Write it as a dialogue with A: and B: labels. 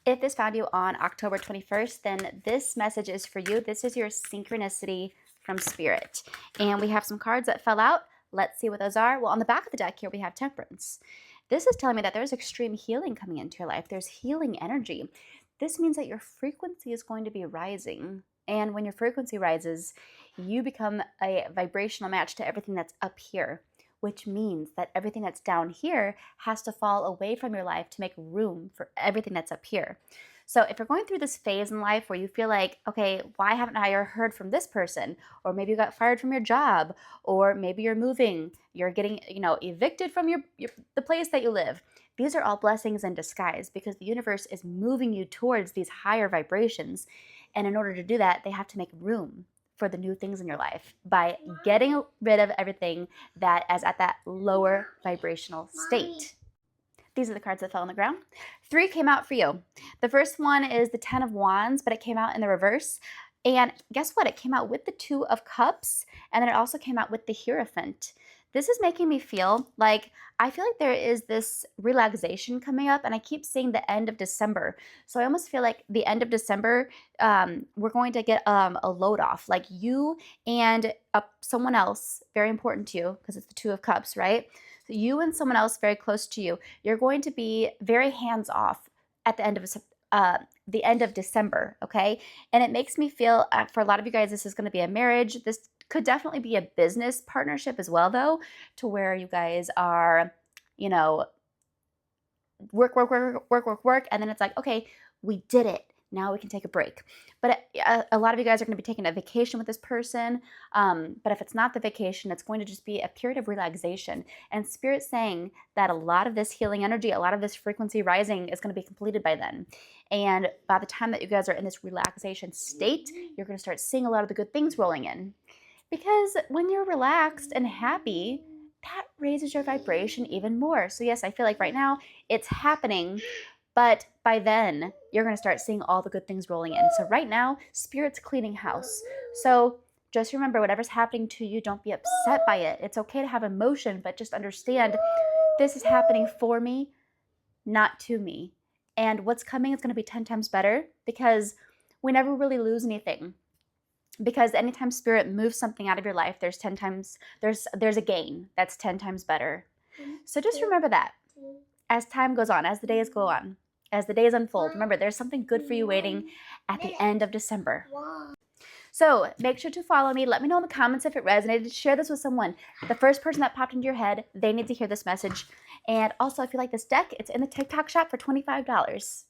A: If this found you on October 21st, then this message is for you. This is your synchronicity from Spirit. And we have some cards that fell out. Let's see what those are. Well, on the back of the deck here, we have Temperance. This is telling me that there's extreme healing coming into your life. There's healing energy. This means that your frequency is going to be rising. And when your frequency rises, you become a vibrational match to everything that's up here, which means that everything that's down here has to fall away from your life to make room for everything that's up here. So if you're going through this phase in life where you feel like, okay, why haven't I heard from this person? Or maybe you got fired from your job, or maybe you're moving, you're getting, evicted from the place that you live. These are all blessings in disguise because the universe is moving you towards these higher vibrations. And in order to do that, they have to make room for the new things in your life by getting rid of everything that is at that lower vibrational state. These are the cards that fell on the ground. 3 came out for you. The first one is the 10 of Wands, but it came out in the reverse. And guess what? It came out with the 2 of Cups, and then it also came out with the Hierophant. This is making me feel like there is this relaxation coming up, and I keep seeing the end of December. So I almost feel like the end of December, we're going to get a load off, like you and someone else very important to you, because it's the 2 of Cups, right? So you and someone else very close to you, you're going to be very hands off at the end of December, okay? And it makes me feel, for a lot of you guys, this is going to be a marriage. This could definitely be a business partnership as well, though, to where you guys are, work, and then it's like, okay, we did it. Now we can take a break. But a lot of you guys are going to be taking a vacation with this person. But if it's not the vacation, it's going to just be a period of relaxation. And Spirit's saying that a lot of this healing energy, a lot of this frequency rising is going to be completed by then. And by the time that you guys are in this relaxation state, you're going to start seeing a lot of the good things rolling in. Because when you're relaxed and happy, that raises your vibration even more. So yes, I feel like right now it's happening, but by then you're going to start seeing all the good things rolling in. So right now, Spirit's cleaning house. So just remember, whatever's happening to you, don't be upset by it. It's okay to have emotion, but just understand this is happening for me, not to me. And what's coming is going to be 10 times better, because we never really lose anything. Because anytime Spirit moves something out of your life, there's a gain that's 10 times better. So just remember that as time goes on, as the days go on, as the days unfold, remember there's something good for you waiting at the end of December. So make sure to follow me. Let me know in the comments if it resonated. Share this with someone. The first person that popped into your head, they need to hear this message. And also, if you like this deck, it's in the TikTok shop for $25.